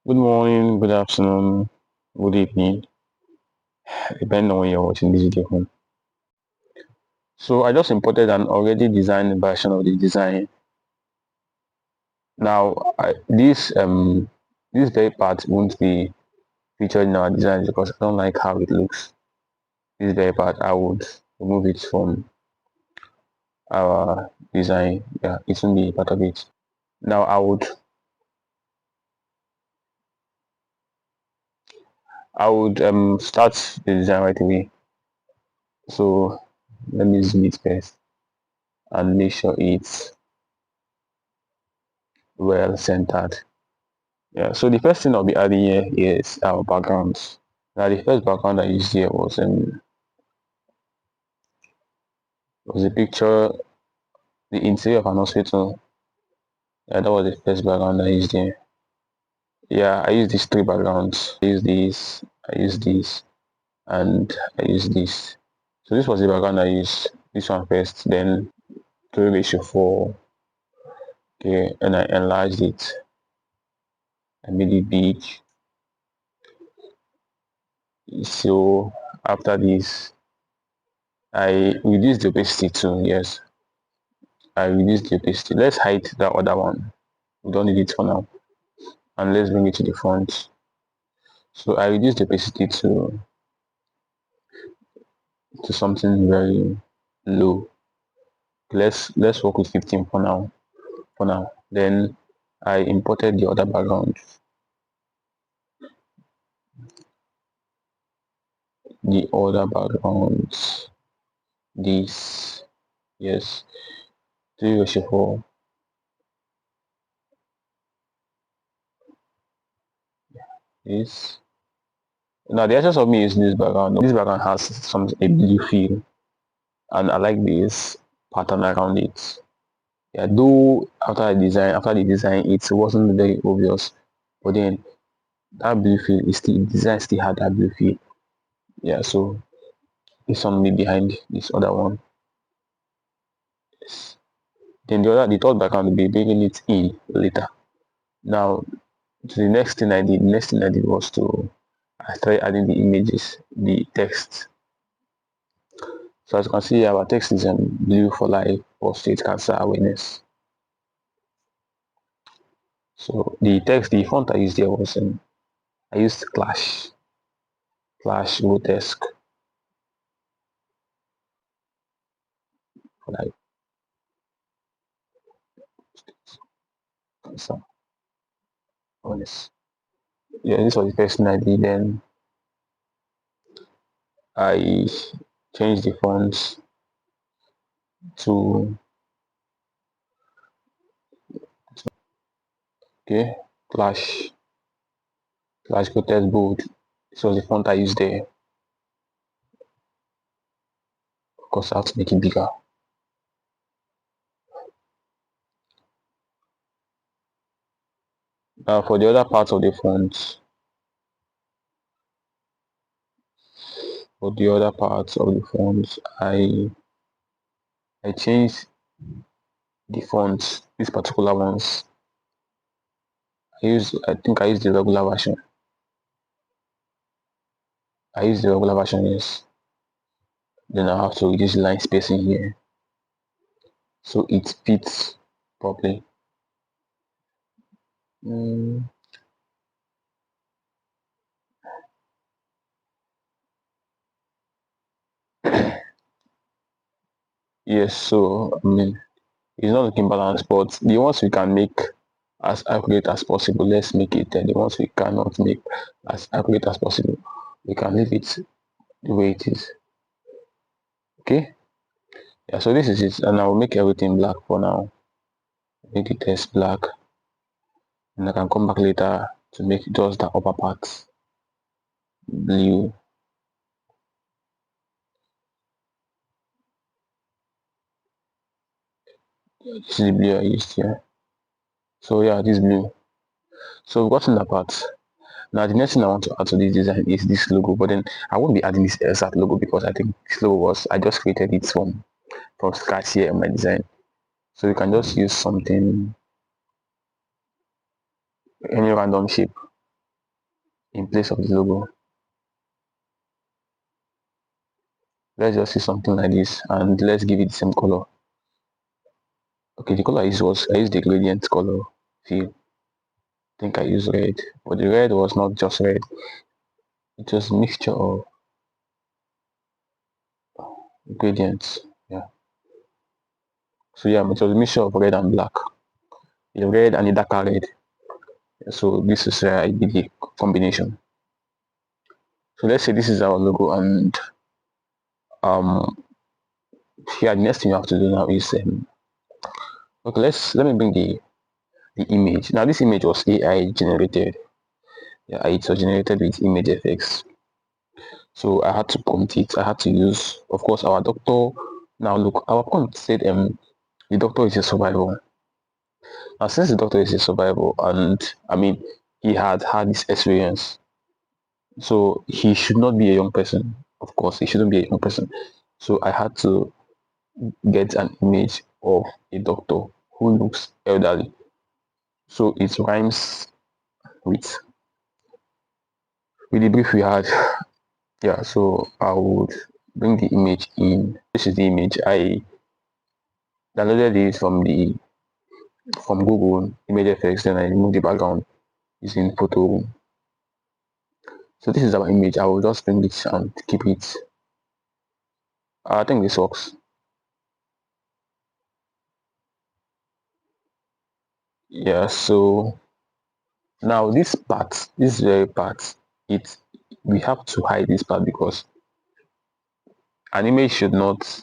Good morning, good afternoon, good evening, depending on when you're watching this video from. So I just imported an already designed version of the design. Now this very part won't be featured in our design because I don't like how it looks. This very part I would remove it from our design. Yeah, it won't be part of it. Now I would start the design right away. So let me zoom it first and make sure it's well centered. Yeah, so the first thing I'll be adding here is our backgrounds. Now the first background I used here was a picture, the interior of an hospital. Yeah, that was the first background I used here. Yeah, I used these three backgrounds. I used this, and I used this. So this was the background I used. This one first, then 3:4. Okay, and I enlarged it. I made it big. So after this, I reduced the opacity too. Yes, I reduced the opacity. Let's hide that other one. We don't need it for now. And let's bring it to the front. So I reduced the opacity to something very low. Let's work with 15 for now. Then I imported the other background. The other background. This. Yes. 3:4. This. Now the essence of me is this background. This background has a blue feel, and I like this pattern around it. Yeah, though after the design it wasn't very obvious, but then that blue feel is still, design still had that blue feel. Yeah, so this one be behind this other one. Yes. Then the third background will be bringing it in later. Now the next thing I did was I started adding the images, the text. So as you can see, our text is blue for life, prostate cancer awareness. So the font I used here was I used Clash Grotesque for life, cancer awareness. Yeah, this was the first thing I did. Then I changed the fonts to okay Clash Grotesque Bold. This was the font I used there. Of course, I have to make it bigger. Now for the other parts of the font, I changed the fonts. These particular ones, I think I used the regular version. Yes. Then I have to reduce line spacing here so it fits properly. Yes, so I mean it's not looking balanced, but the ones we can make as accurate as possible, let's make it. And the ones we cannot make as accurate as possible, we can leave it the way it is. Okay. Yeah, so this is it, and I'll make everything black for now. Make the text black, and I can come back later to make just the upper part blue. This is the blue I used here. So yeah, this blue. So we've gotten that part. Now the next thing I want to add to this design is this logo, but then I won't be adding this exact logo because I think this logo I just created it from scratch here in my design. So you can just use something, any random shape. in place of the logo. Let's just see something like this, and let's give it the same color. Okay, the color I used the gradient color fill. I think I used red, but the red was not just red. It was a mixture of gradients. Yeah. So yeah, it was a mixture of red and black. A red and a darker red. So this is I did the combination. So let's say this is our logo, and um yeah, the next thing you have to do now is okay, let me bring the image. Now this image was AI generated. Yeah, it was generated with image effects. So I had to prompt it. I had to use, of course, our doctor. Now look, our prompt said the doctor is a survivor. Now since the doctor is a survivor, and I mean he had this experience, so he should not be a young person. Of course, he shouldn't be a young person. So I had to get an image of a doctor who looks elderly. So it rhymes with the brief we had. Yeah, so I would bring the image in. This is the image. I downloaded it from Google Image Effects, then I removed the background using Photo Room. So this is our image. I will just bring it and keep it. I think this works. Yeah, so now this very part, it we have to hide this part because an image should not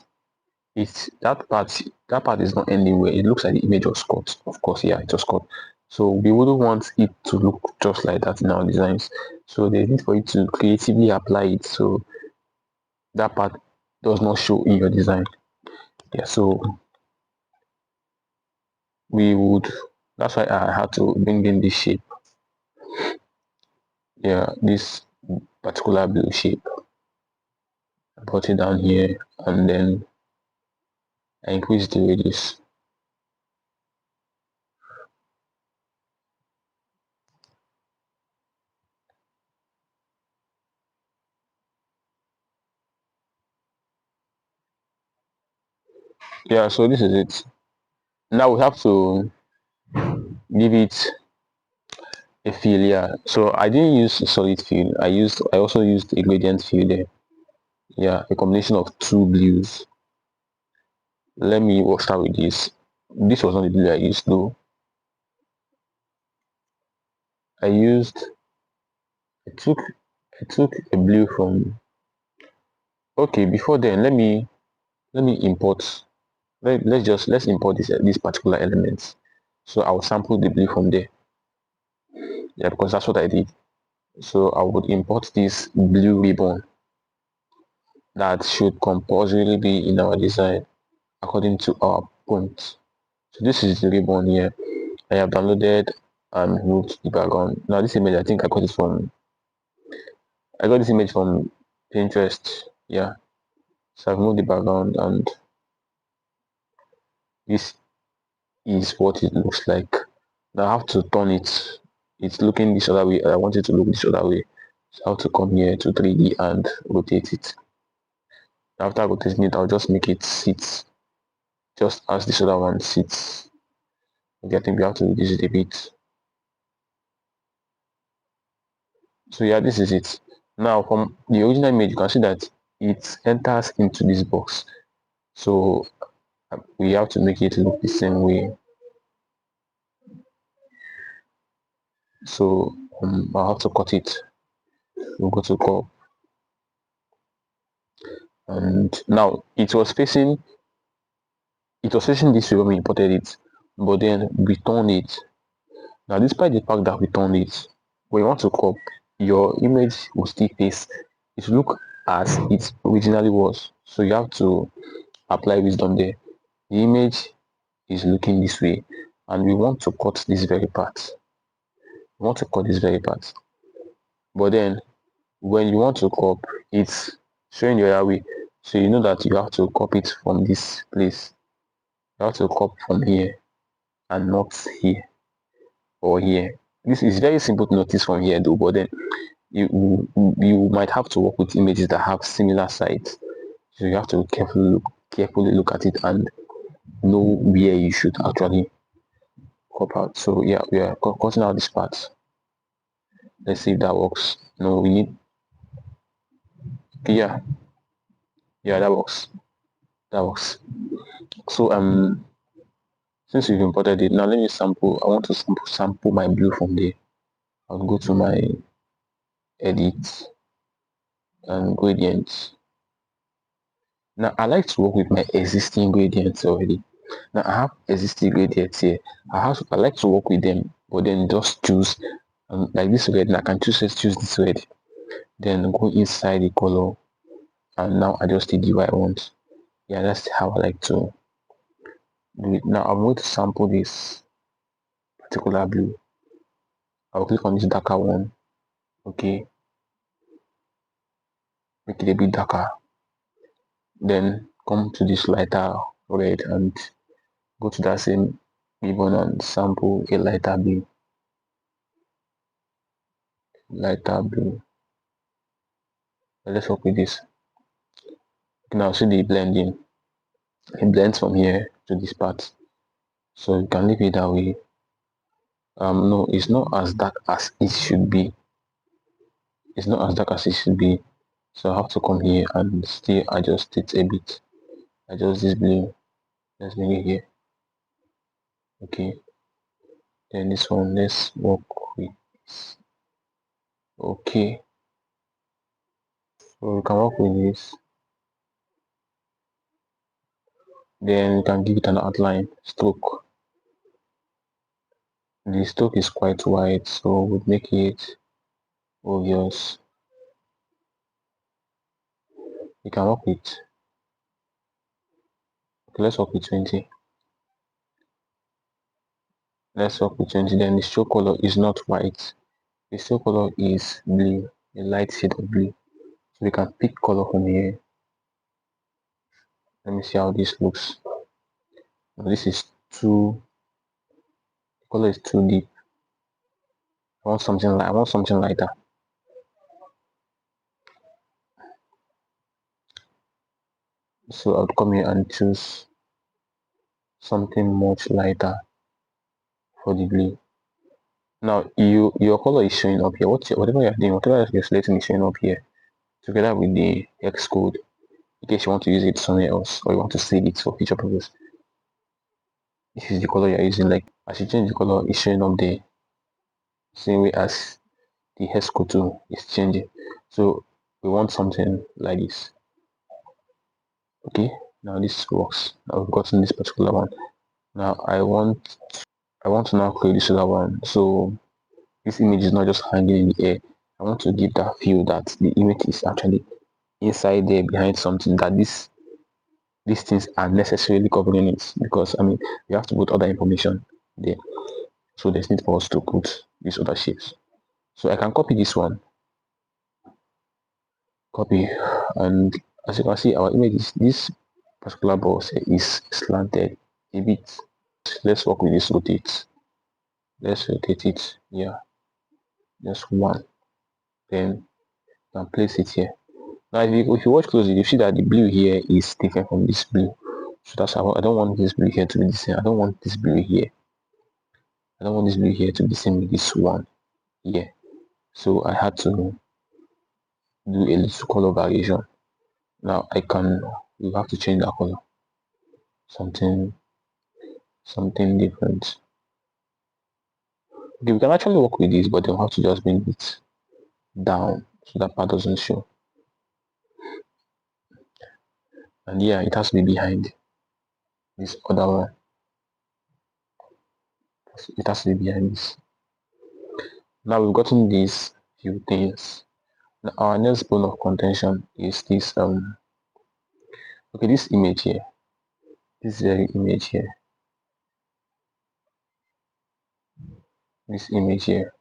that part is not anywhere. It looks like the image was cut. Of course, yeah, it was cut. So we wouldn't want it to look just like that in our designs. So they need for you to creatively apply it so that part does not show in your design. Yeah, so we would that's why I had to bring in this shape. Yeah, this particular blue shape. I brought it down here and then I increased the radius. Yeah, so this is it. Now we have to give it a fill. Yeah, so I didn't use a solid fill. I also used a gradient fill there. Yeah, a combination of two blues. Let me start with this. This was not the blue I used though. I used I took a blue from okay. Before then, let me import. Let's import this particular element. So I'll sample the blue from there. Yeah, because that's what I did. So I would import this blue ribbon that should compulsorily be in our design according to our prompt. So this is the ribbon here. I have downloaded and removed the background. Now this image, I think I got this image from Pinterest. Yeah. So I've moved the background and this is what it looks like. Now I have to turn it. It's looking this other way. I want it to look this other way. So I have to come here to 3D and rotate it. After rotating it, I'll just make it sit just as this other one sits. Okay, I think we have to reduce it a bit. So yeah, this is it. Now from the original image, you can see that it enters into this box. So we have to make it look the same way. So I'll have to cut it. We'll go to curve. And now it was facing this way when we imported it, but then we turned it. Now despite the fact that we turned it, when you want to crop, your image will still face it will look as it originally was. So you have to apply wisdom there. The image is looking this way and we want to cut this very part. We want to cut this very part. But then when you want to crop, it's showing the other way. So you know that you have to crop it from this place. You have to crop from here and not here or here. This is very simple to notice from here though, but then you might have to work with images that have similar sides. So you have to carefully look at it and know where you should actually crop out. So yeah, we are cutting out this part. Let's see if that works. No, we need, yeah, yeah, that works. That works. So since we've imported it, now let me sample. I want to sample my blue from there. I'll go to my edit and gradients. Now I like to work with my existing gradients already. Now I have existing gradients here. I like to work with them, but then just choose like this red. Now I can choose this red. Then go inside the color and now adjust it the way I want. Yeah, that's how I like to do it. Now I'm going to sample this particular blue. I'll click on this darker one. Okay, make it a bit darker. Then come to this lighter red and go to that same ribbon and sample a lighter blue. Lighter blue. Let's work with this. Now see the blending. It blends from here to this part. So you can leave it that way. No, it's not as dark as it should be. It's not as dark as it should be. So I have to come here and still adjust it a bit. Adjust this blue. Let's bring it here. Okay. Then this one, let's work with this. Okay. So we can work with this. Then we can give it an outline stroke. The stroke is quite wide, so we'll make it obvious. We can work with, okay, let's work with 20. Let's work with 20. Then the stroke color is not white. The stroke color is blue, a light shade of blue. So we can pick color from here. Let me see how this looks. Now, this is too, the color is too deep. I want something lighter. So I'll come here and choose something much lighter for the blue. Now your color is showing up here. Whatever you're doing, whatever you're selecting is showing up here together with the hex code in case you want to use it somewhere else or you want to save it for future purpose. This is the color you're using. Like as you change the color, it's showing up there. Same way as the hex code too is changing. So we want something like this. Okay, now this works. Now we've gotten this particular one. Now I want to now create this other one. So this image is not just hanging in the air. I want to give that feel that the image is actually inside there behind something, that these things are necessarily covering it, because I mean we have to put other information there. So there's need for us to put these other shapes. So I can copy this one. Copy, and as you can see our image is, this particular box is slanted a bit. Let's work with this rotate. Let's rotate it. Yeah, just one. Then you can place it here. Now if you watch closely, you see that the blue here is different from this blue. So that's how I don't want this blue here to be the same. I don't want this blue here. I don't want this blue here to be the same with this one here. So I had to do a little color variation. Now you have to change that color. Something different. Okay, we can actually work with this, but then we'll have to just bring it down so that part doesn't show. And yeah, it has to be behind this other one. It has to be behind this. Now we've gotten these few things. Now our next bone of contention is this okay, this image here. This very image here. This image here.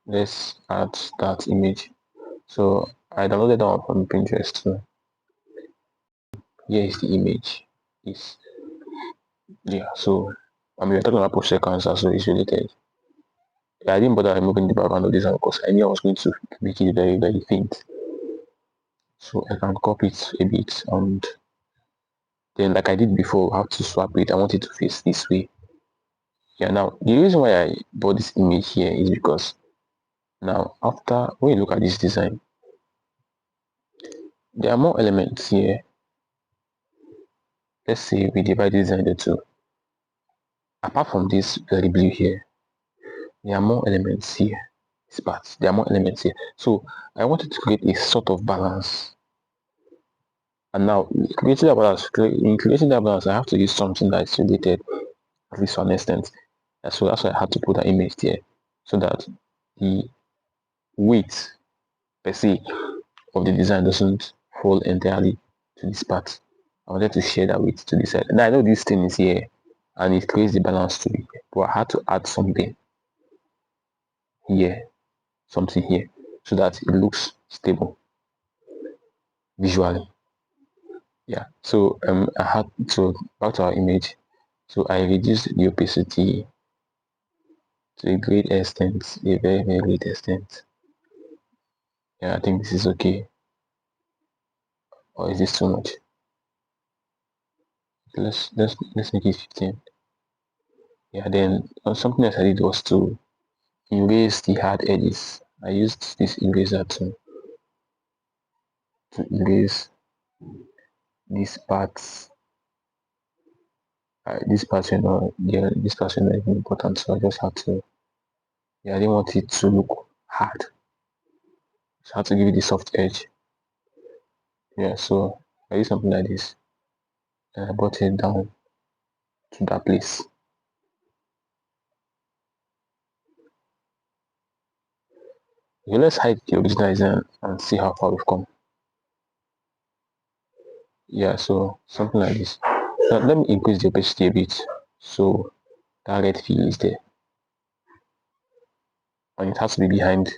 Let's add that image. So I downloaded that one from Pinterest. So here is the image. It's, yeah, so I mean we're talking about prostate cancer, so it's related. I didn't bother removing the background of this one because I knew I was going to make it very, very faint. So I can crop it a bit, and then like I did before, I have to swap it. I want it to face this way. Yeah, now the reason why I bought this image here is because now after when you look at this design, there are more elements here. Let's say we divide this design into two. Apart from this very blue here, there are more elements here. This part, there are more elements here. So I wanted to create a sort of balance. And now creating that balance, in creating that balance, I have to use something that is related, at least to an extent. And so that's why I had to put that image there, so that the weight per se of the design doesn't fall entirely to this part. I wanted to share that weight to this side. Now I know this thing is here and it creates the balance to it, but I had to add something here, something here, so that it looks stable visually. Yeah, so I had to back to our image. So I reduced the opacity to a great extent, a very, very great extent. Yeah, I think this is okay. Or is this too much? Let's make it 15. Yeah, then something else I did was to erase the hard edges. I used this eraser to erase these parts. These parts were not, yeah, these parts were not even important, so I just had to, yeah, I didn't want it to look hard. So I had to give it the soft edge. Yeah, so I used something like this and I brought it down to that place. Okay, let's hide the original design and see how far we've come. Yeah, so something like this. Now let me increase the opacity a bit so that red fill is there. And it has to be behind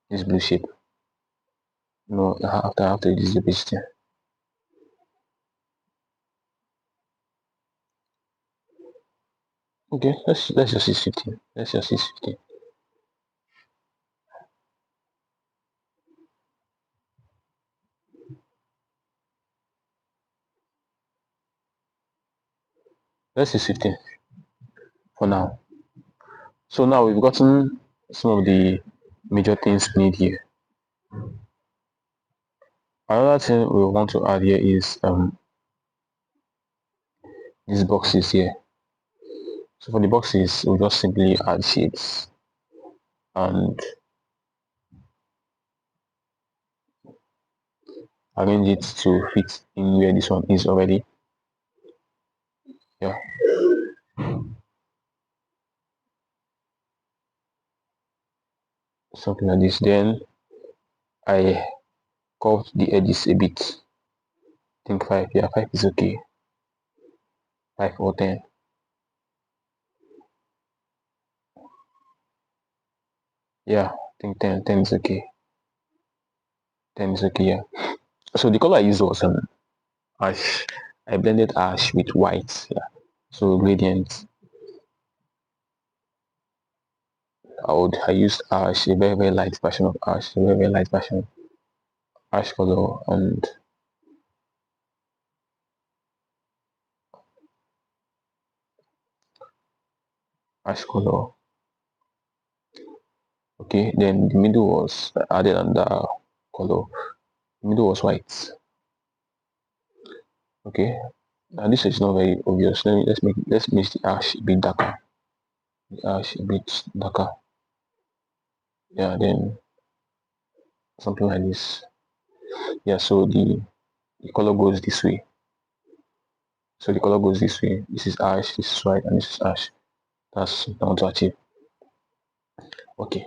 this blue shape. No, I have to reduce the opacity. Okay, let's just use 15. Let's just use 15. Let's use 15 for now. So now we've gotten some of the major things we need here. Another thing we want to add here is these boxes here. So for the boxes, we'll just simply add shapes and arrange it to fit in where this one is already. Yeah. Something like this. Then I curved the edges a bit. I think 5. Yeah, 5 is okay. 5 or 10. Yeah, I think 10. 10 is okay. 10 is okay, yeah. So the color I used was ash. I blended ash with white. Yeah. So gradient. I used ash, a very, very light version of ash, a very, very light version. Ash color and ash color. Okay, then the middle was added under color. The middle was white. Okay, now this is not very obvious. Let's make the ash a bit darker. The ash a bit darker. Yeah, then something like this. Yeah, so the color goes this way. So the color goes this way. This is ash, this is white, and this is ash. That's what I want to achieve. Okay,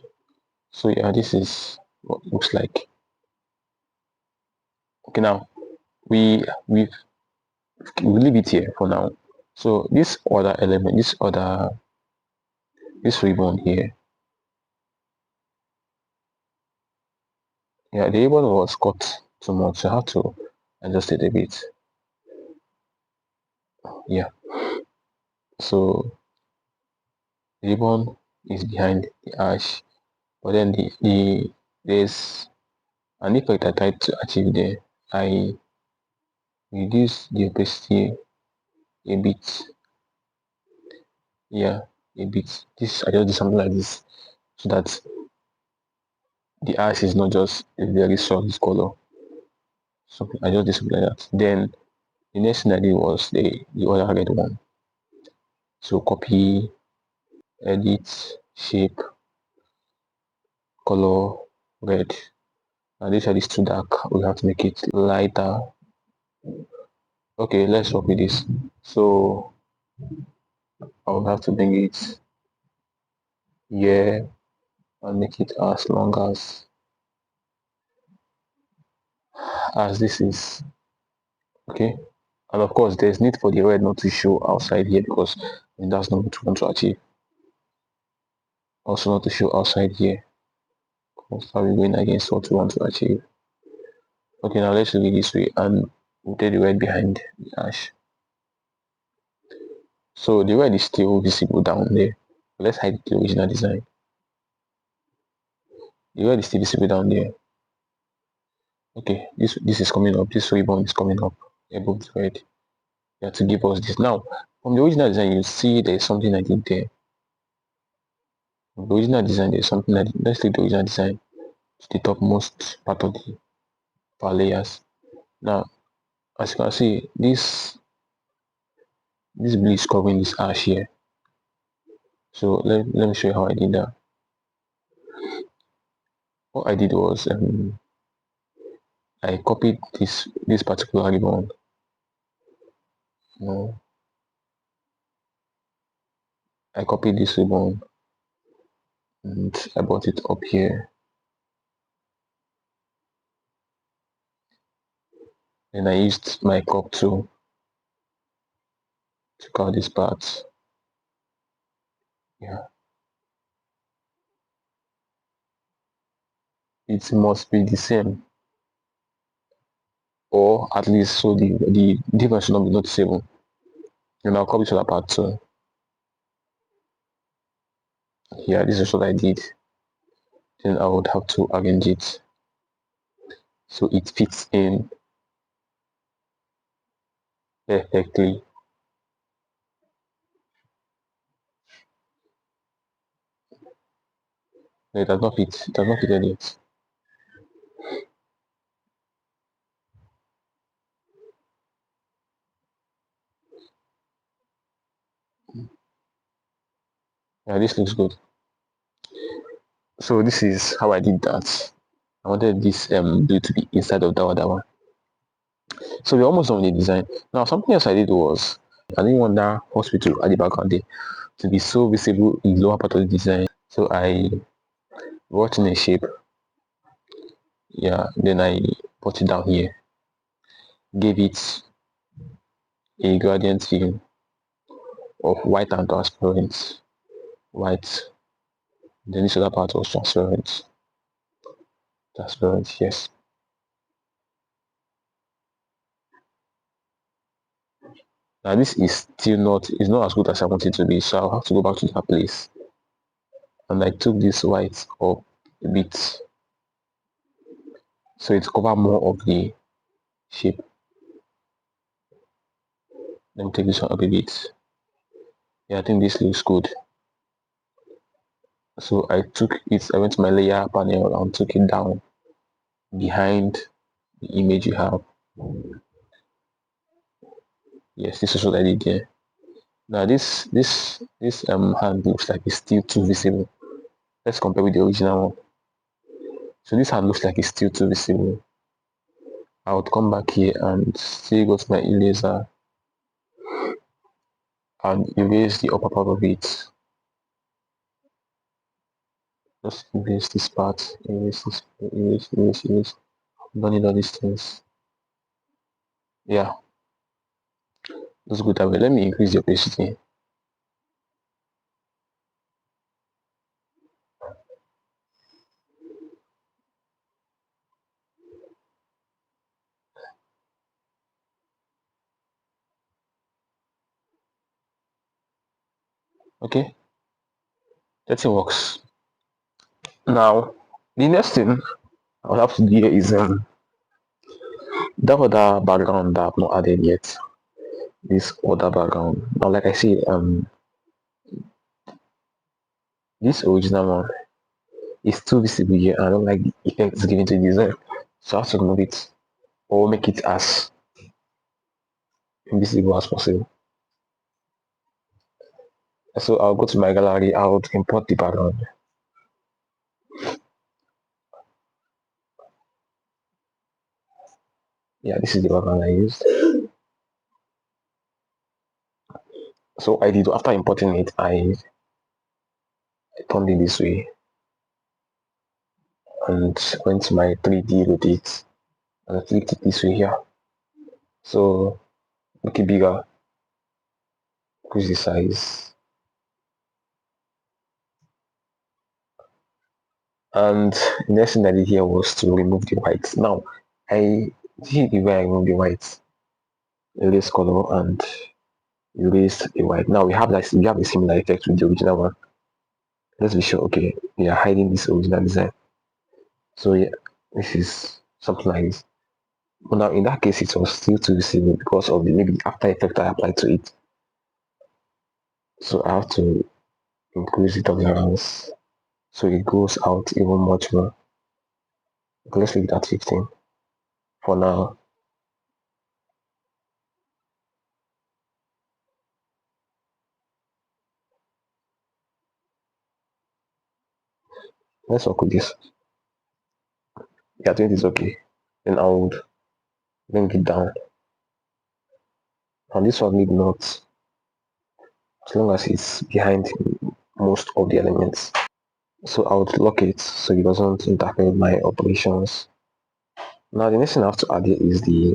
so yeah, this is what it looks like. Okay, now we leave it here for now. So this other element, this ribbon here, yeah, the ribbon was cut too much, so I have to adjust it a bit. Yeah, so ribbon is behind the ash. But then there's an effect I tried to achieve there. I reduce the opacity a bit. Yeah, a bit. This I just do something like this so that the ash is not just a very solid color. So I just did something like that. Then the next thing I did was the other red one. So copy, edit, shape, color, red. And this side is too dark. We have to make it lighter. Okay, let's work with this. So I'll have to bring it here and make it as long as this is. Okay. And of course, there's need for the red not to show outside here because that's not what we want to achieve. Also not to show outside here because are we going against what we want to achieve. Okay, now let's do it this way and we'll take the red behind the ash. So the red is still visible down there. Let's hide the original design. The red is still visible down there. Okay, this is coming up. This ribbon is coming up above the red. You have to give us this. Now, from the original design, you see there's something I did there. From the original design, there's something I did. Let's take the original design to the topmost part of the our layers. Now, as you can see, this blue is covering this ash here. So let me show you how I did that. What I did was I copied this particular ribbon. No, I copied this ribbon and I brought it up here. Then I used my crop tool to cut this part. Yeah, it must be the same, or at least so the difference should not be noticeable. And I'll copy to that part too. Yeah, this is what I did. Then I would have to arrange it so it fits in perfectly. No, it does not fit. It does not fit yet. Yeah, this looks good. So this is how I did that. I wanted this blue to be inside of that other one. So we're almost done with the design. Now something else I did was I didn't want that hospital at the background there to be so visible in the lower part of the design. So I wrote in a shape. Yeah, then I put it down here. Gave it a gradient fill of white and transparent. White. Then this other part was transparent. Transparent, yes. Now this is still not, it's not as good as I want it to be, so I'll have to go back to that place. And I took this white up a bit, so it covered more of the shape. Let me take this one up a bit. Yeah, I think this looks good. So I went to my layer panel and took it down behind the image you have. Yes, this is what I did here. Now this hand looks like it's still too visible. Let's compare with the original one. So this hand looks like it's still too visible. I would come back here and still go to my eraser and erase the upper part of it. Just erase this part, erase this, erase. Don't need all these things. Yeah, let's go that way. Let me increase the opacity. Okay, That thing works. Now, the next thing I'll have to do here is that other background that I've not added yet. This other background. Now, like I say, this original one is too visible here. I don't like the effects given to the design, so I have to remove it or make it as invisible as possible. So I'll go to my gallery. I'll import the background. Yeah, this is the background I used. So I did after importing it, I turned it this way and went to my 3D rotate and I flipped it this way here. So make it bigger, increase the size. And the next thing I did here was to remove the white. Now I see the way I remove the white, erase color and erase the white. Now we have a similar effect with the original one. Let's be sure. Okay, we are hiding this original design. So yeah, this is something like this. But now in that case, it was still too visible because of the maybe after effect I applied to it. So I have to increase the tolerance so it goes out even much more. Okay, let's leave it at 15 for now. Let's work with this. Yeah, 20 is okay. Then I would bring it down. And this one need not, as long as it's behind most of the elements. So I would lock it so it doesn't interfere with my operations. Now the next thing I have to add here is the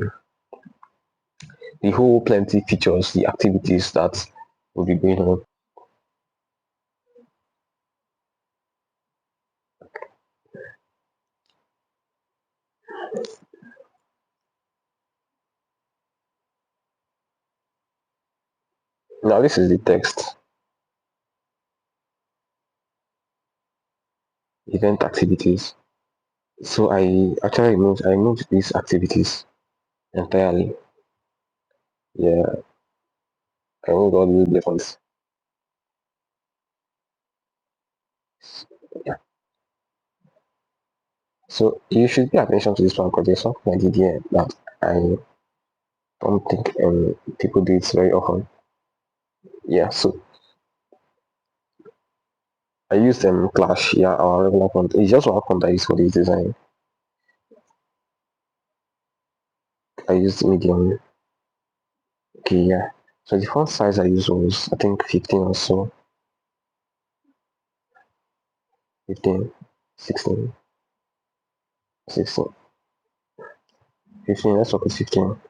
whole plenty features, the activities that will be going on. Now this is the text, event activities. So I removed these activities entirely. Yeah, I removed all the weapons. Yeah. So you should pay attention to this one because there's something I did here that I don't think people do it very often. Yeah, so I used Clash, yeah, our regular font. It's just one font I use for this design. I used medium. Okay, yeah. So the font size I used was I think 15 or so. 15, 16, 16, 15. Let's work with 15.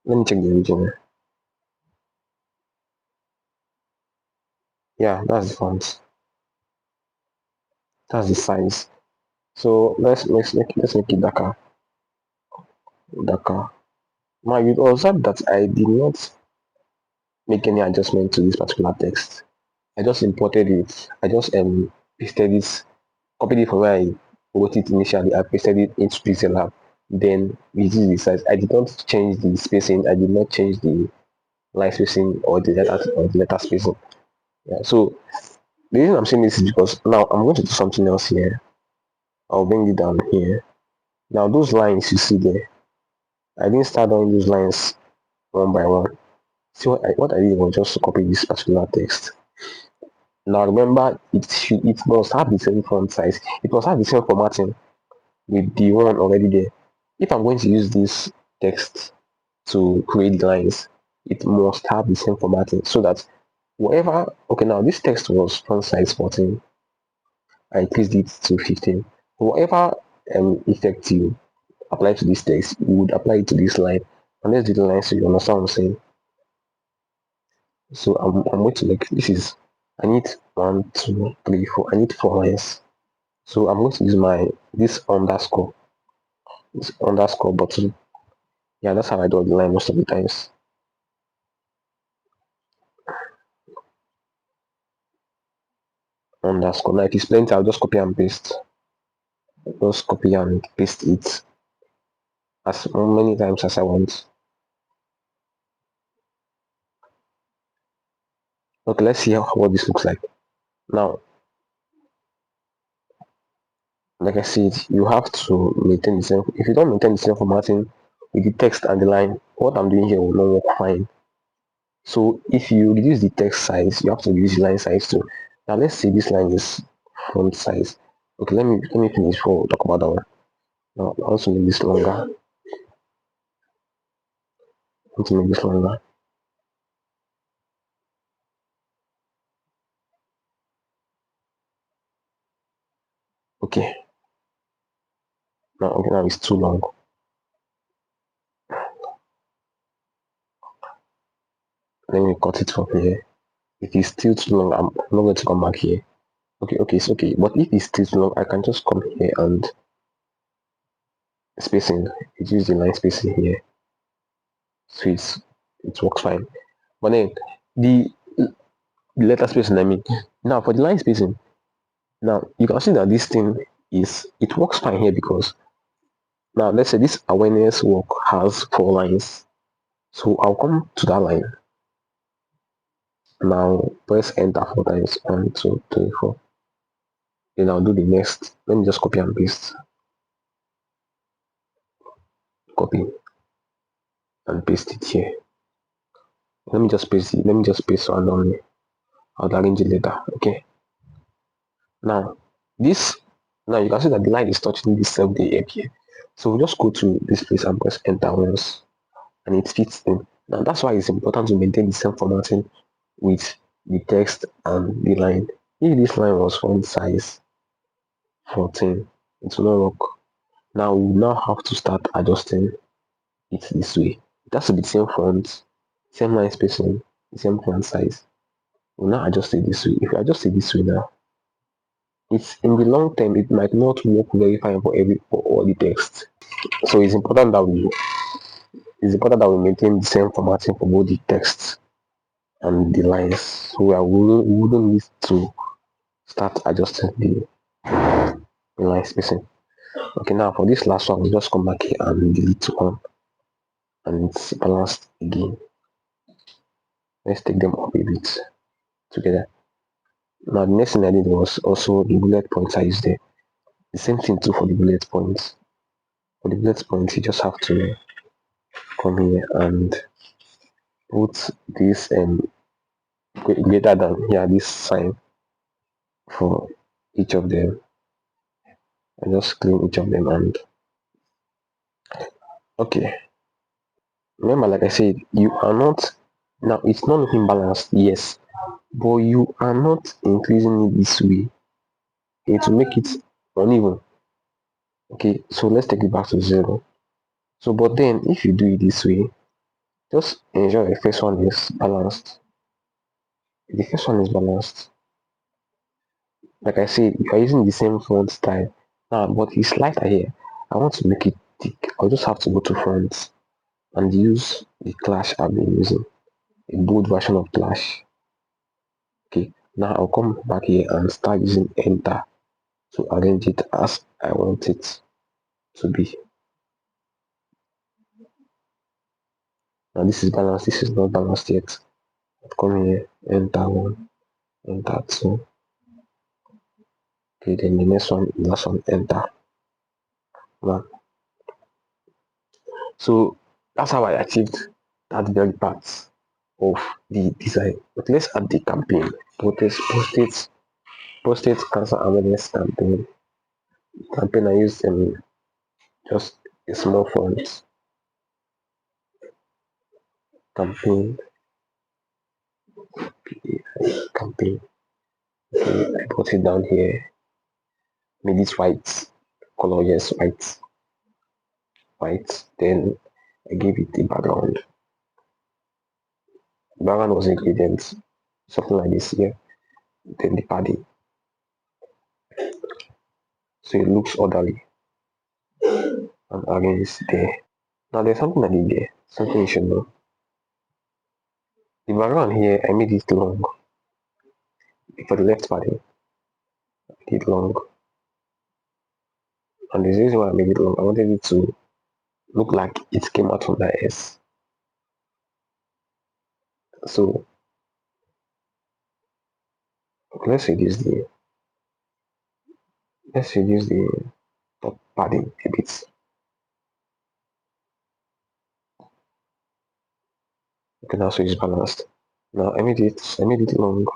Let me check the region. Yeah, that's the font. That's the size. So let's make it darker. Darker. Now you observe that I did not make any adjustment to this particular text. I just imported it. I just pasted it, copied it from where I wrote it initially. I pasted it into Pixellab. Then reduced the size. I did not change the spacing. I did not change the line spacing or the letter spacing. Yeah. So the reason I'm saying this is because now I'm going to do something else here. I'll bring it down here. Now those lines you see there, I didn't start on those lines one by one. See what I did was just to copy this particular text. Now remember, it must have the same font size. It must have the same formatting with the one already there. If I'm going to use this text to create lines, it must have the same formatting so that whatever. Okay, now this text was font size 14. I increased it to 15. Whatever effect you apply to this text, you would apply it to this line. And let's do the line so you understand what I'm saying. So I'm going to make this is I need 1, 2, 3, 4. I need 4 lines. So I'm going to use this underscore button. Yeah, that's how I draw the line most of the times. underscore. Now it is plenty, I'll just copy and paste. Just copy and paste it as many times as I want. Okay, let's see what this looks like. Now, like I said, you have to maintain the same. If you don't maintain the same formatting with the text and the line, what I'm doing here will not work fine. So if you reduce the text size, you have to reduce the line size too. Now let's say this line is font size. Okay, let me finish before we talk about that one. Now I want to make this longer. I want to make this longer. Okay. Now it's too long. Let me cut it from here. If it's still too long, I'm not going to come back here. Okay, it's okay. But if it's still too long, I can just come here and spacing. Reduce the line spacing here. So it works fine. But then the letter spacing, I mean, now for the line spacing, now you can see that this thing it works fine here because now let's say this awareness work has 4 lines. So I'll come to that line. Now press enter 4 times. 1, 2, 3, 4. Then I'll do the next. Let me just copy and paste. Copy and paste it here. Let me just paste it. Let me just paste randomly. I'll arrange it later. Okay. Now this now you can see that the line is touching this 7-day app here. So we'll just go to this place and press enter once and it fits in. Now that's why it's important to maintain the same formatting with the text and the line. If this line was font size 14, it will not work. Now we now have to start adjusting it this way. It has to be the same font, same line spacing, the same font size. We'll now adjust it this way. If you adjust it this way now, it's in the long term it might not work very fine for all the text. So it's important that we maintain the same formatting for both the text and the lines. So we wouldn't need to start adjusting the line spacing. Okay, now for this last one, we'll just come back here and delete one and it's balanced again. Let's take them up a bit together. Now the next thing I did was also the bullet points I used there. The same thing too for the bullet points. For the bullet points, you just have to come here and put this greater than here, this sign for each of them. I just clean each of them and okay. Remember, like I said, you are not now it's not looking balanced, yes, but you are not increasing it this way. Okay, to make it uneven. Okay, so let's take it back to 0. So but then if you do it this way, just ensure the first one is balanced. The first one is balanced. Like I said, you are using the same font style now, but it's lighter here. I want to make it thick. I'll just have to go to fonts and use the Clash I've been using, a bold version of Clash. Okay, now I'll come back here and start using enter to arrange it as I want it to be. Now this is balanced, this is not balanced yet. I'll come here, enter 1, enter 2. Okay, then the next one, last one, enter 1. So that's how I achieved that very part of the design. But let's add the campaign. Post-it cancer awareness campaign. Campaign I used just a small font. Campaign. Campaign. Okay, I put it down here. Made it white. Color, yes, white. White. Then I gave it the background. Background was ingredients. Something like this here. Then the padding. So it looks orderly and arranged there. Now there's something I did there. Something you should know. The background here, I made it long for the left padding. it long. And the reason why I made it long, I wanted it to look like it came out from that S. So let's reduce the top padding a bit. Okay, now so it's balanced. Now I made it long.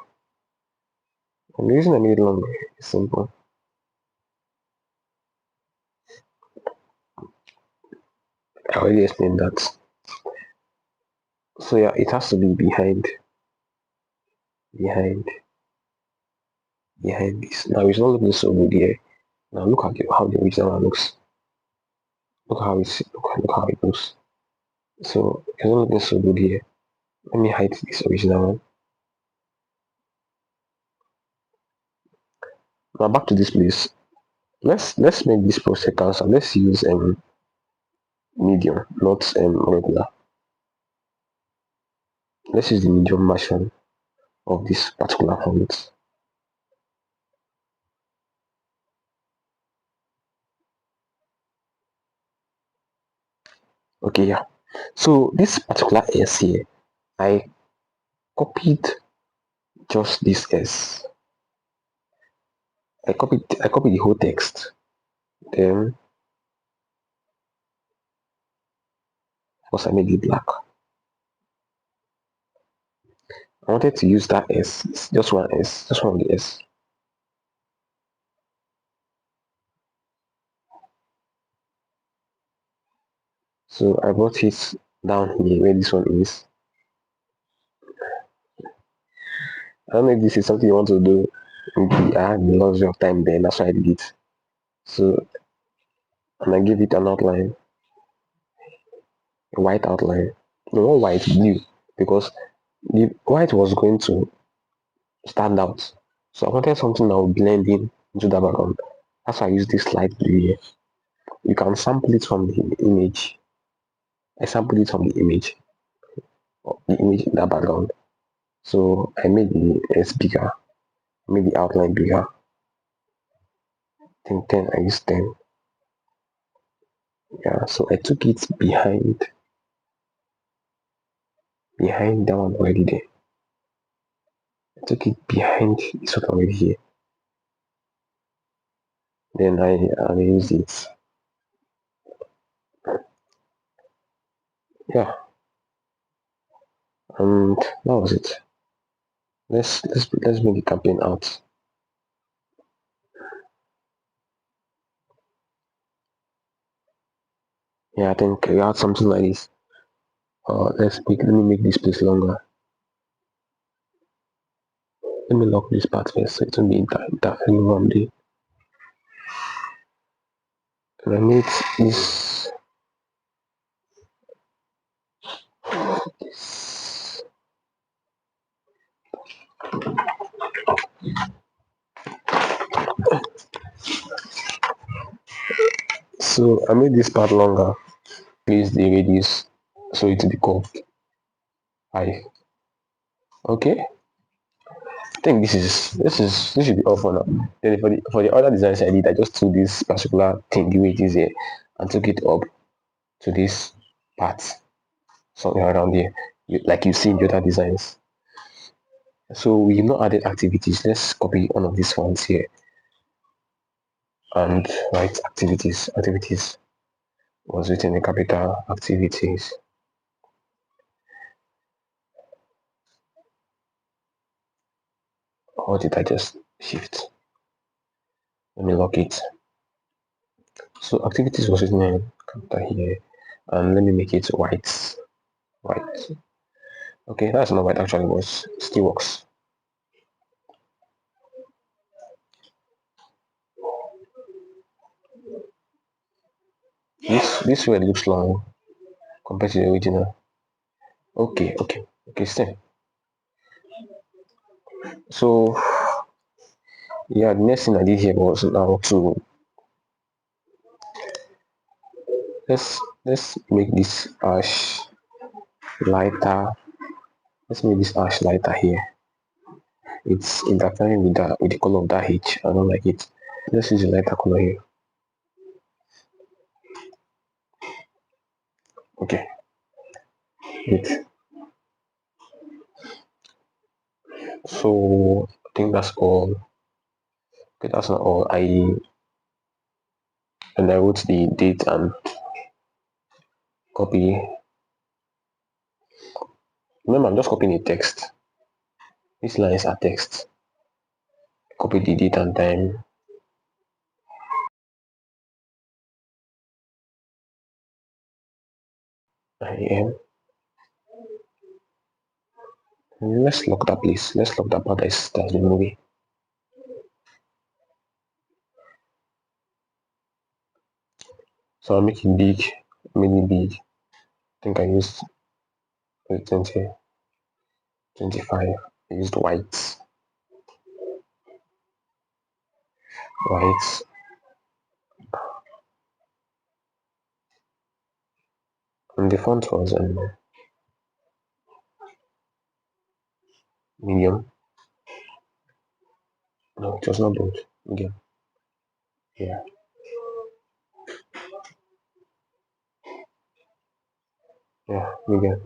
And the reason I made it long is simple. I already explained that. So yeah, it has to be behind, behind this. Now it's not looking so good here. Now look at how the original one looks. Look how it looks. So it's not looking so good here. Let me hide this original one. Now back to this place. Let's make this process cancel. Let's use medium, not regular. Let's use the medium version of this particular font. Okay, yeah. So this particular S here, I copied just this S. I copied the whole text. Then of course I made it black. I wanted to use that S. It's just one S, just one of the S. So I brought it down here where this one is. I don't know if this is something you want to do. Maybe I had the luxury of time then, that's why I did it. So, and I give it an outline, a white outline. No, not white, blue, because the white was going to stand out. So I wanted something that would blend in into the background. That's why I use this light blue here. You can sample it from the image. I sampled it from the image, or the image in that background. So I made the S bigger, made the outline bigger. I think 10, I used 10. Yeah, so I took it behind that one already there. I took it behind this one already here. Then I used it. Yeah, and that was it. Let's bring the campaign out. Yeah, I think we had something like this. Let me make this place longer. Let me lock this part first so it won't be interfering one day. And I made this so I made this part longer, place the radius so it will be curved. Okay. I think this should be all for now. Then for the other designs I did, I just took this particular thing the way it is here and took it up to this part, something around here, like you see in the other designs. So we've not added activities. Let's copy one of these ones here and write activities. Activities was written in capital activities. Or did I just shift? Let me lock it. So activities was written in capital here, and let me make it white. White. Okay, that's not white actually, but it still works. This way looks long compared to the original. Okay, same. So yeah, the next thing I did here was now to let's make this lighter. Let's make this ash lighter here. it's interfering with the color of that H. I don't like it. Let's use a lighter color here. Okay. Wait. So I think that's all. Okay, that's not all. I wrote the date and copy. Remember, I'm just copying a text. These lines are text. Copy the date and time. I am. Let's lock that place. Let's lock that part that's the movie. So I'll make it big, really big. I think I used 20, 25. I used white, and the font was medium. No, it was not bold. Medium. Yeah. Yeah, medium.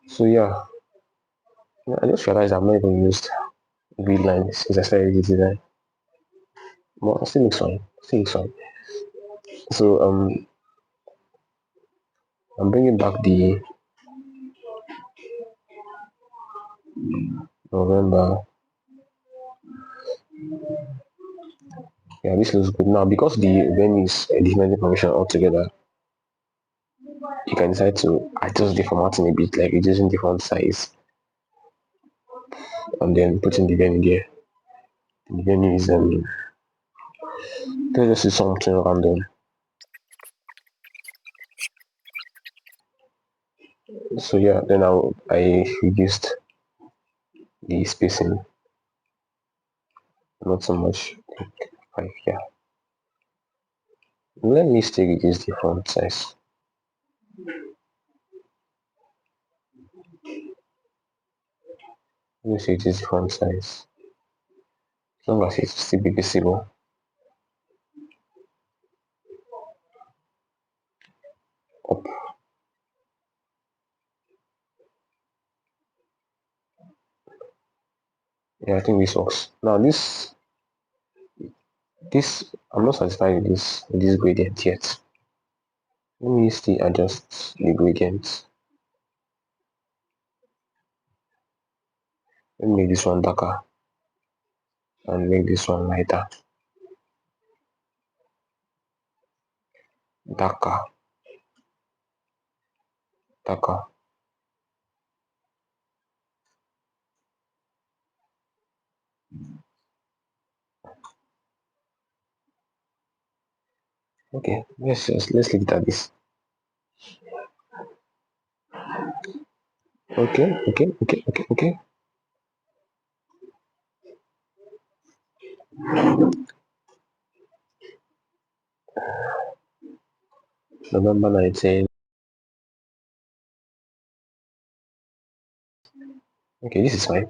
So yeah, I just realized I've not even used grid lines since I started the design. But it still looks fine. Still looks fine. So I'm bringing back the November. Yeah, this looks good now because the venue is a different information altogether. You can decide to adjust the formatting a bit, like reducing the font size and then putting the venue there. The venue is let's just see something random. So yeah, then I reduced the spacing, not so much, like 5. Yeah, let me still reduce the font size. Let me still reduce the font size as long as it's still be visible. Up. Yeah, I think this works. Now this I'm not satisfied with this gradient yet. Let me still adjust the gradient. Let me make this one darker and make this one lighter. Darker. Darker. Okay, let's leave it at this. Okay. November 19. Okay, this is fine.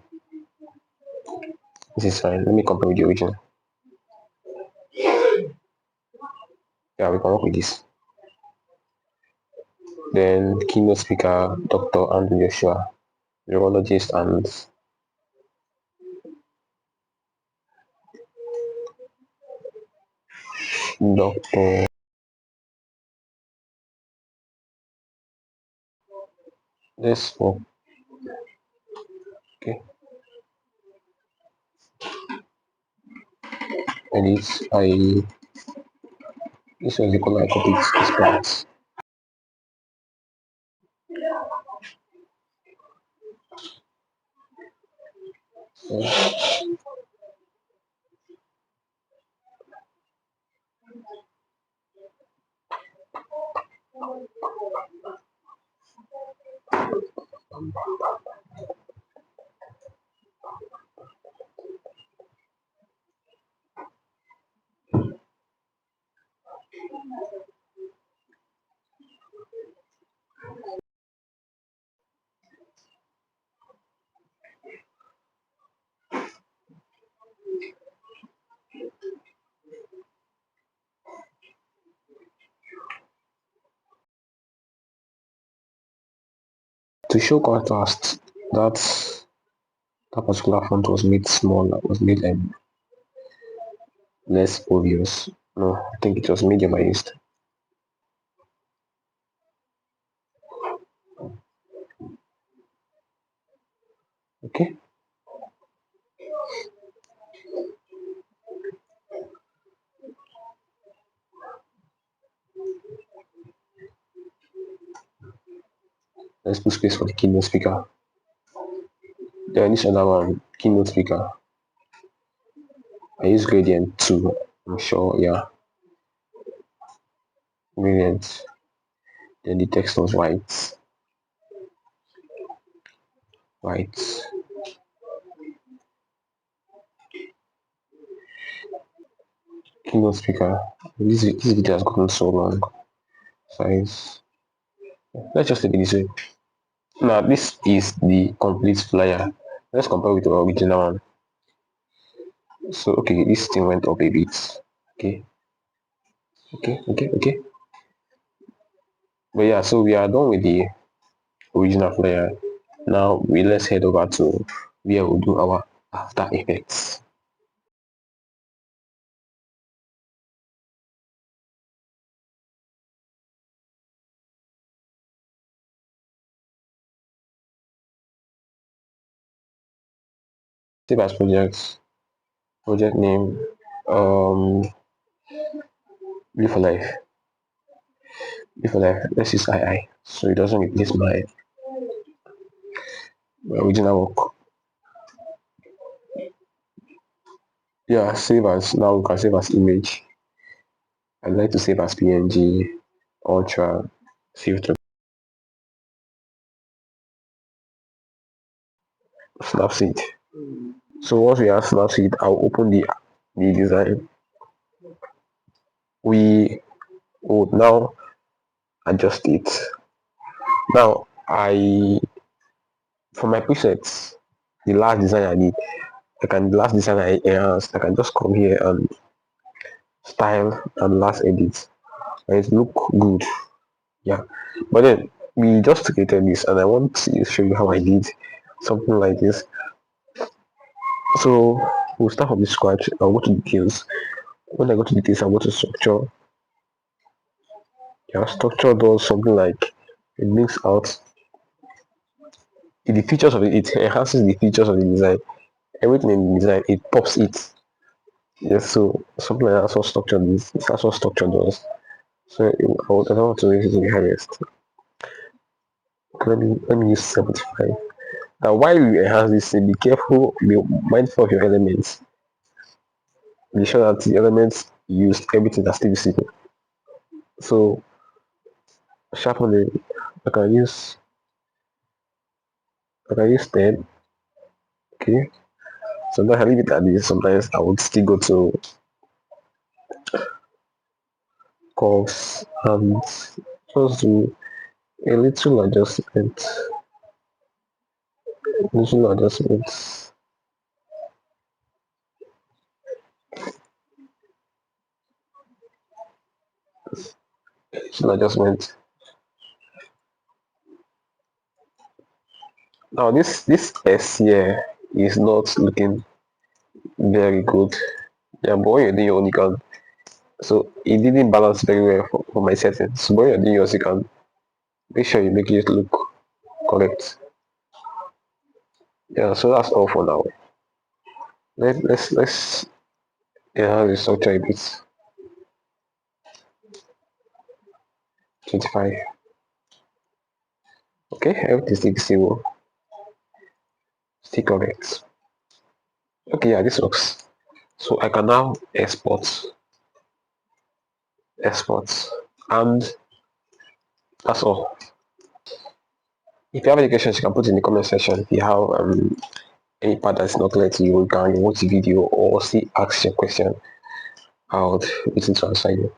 This is fine. Let me compare with the original. Yeah, we can work with this. Then keynote speaker, Dr. Andrew Joshua, neurologist and Dr. Let's work. Okay. Edit. This was the color I copied this part. So, To show contrast, that particular font was made smaller, was made less obvious. No, I think it was mediumized. Okay. Let's put space for the keynote speaker. Then this other one, keynote speaker. I use gradient too. I'm sure, yeah. Gradient. Then the text was white. White. Keynote speaker. This video has gotten so long. Size. Let's just take it this way. Now this is the complete flyer. Let's compare with the original one. So okay, this thing went up a bit. Okay. But yeah, so we are done with the original flyer. Now let's head over to where we'll do our After Effects. Save as projects. Project name. Live for life. Live for life. Let's use II. So it doesn't replace my original work. Yeah, save as. Now we can save as image. I'd like to save as PNG, Ultra, save to Snapseed. So once we have Snapseed, I'll open the design. We would now adjust it. Now for my presets, the last design I did, the last design I enhanced, I can just come here and style and last edit, and it look good. Yeah, but then we just created this, and I want to show you how I did something like this. So we'll start from the scratch. I'll go to details. When I go to details, I'll go to structure. Yeah, structure does something like it brings out the features of it enhances the features of the design. Everything in the design, it pops it. Yes, so something like that's what structure is. That's what structure does. So I don't want to raise it to the highest. Let me use 75. Now while you enhance this, be careful, be mindful of your elements. Be sure that the elements used everything that's still visible. So sharpening, I can use 10. Okay. Sometimes I leave it at this, sometimes I would still go to curves and just do a little adjustment. Little adjustments. Little adjustment. Now this S here is not looking very good. Yeah, but when you're doing your own, you can. So it didn't balance very well for my settings. So when you're doing yours, you can make sure you make it look correct. Yeah, so that's all for now. Let's enhance the structure a bit. 25. Okay, everything still stable. Still correct. Okay, yeah, this works. So I can now export, and that's all. If you have any questions, you can put in the comment section. If you have any part that's not clear to you, you can watch the video or see ask your question. I'll wait to answer you.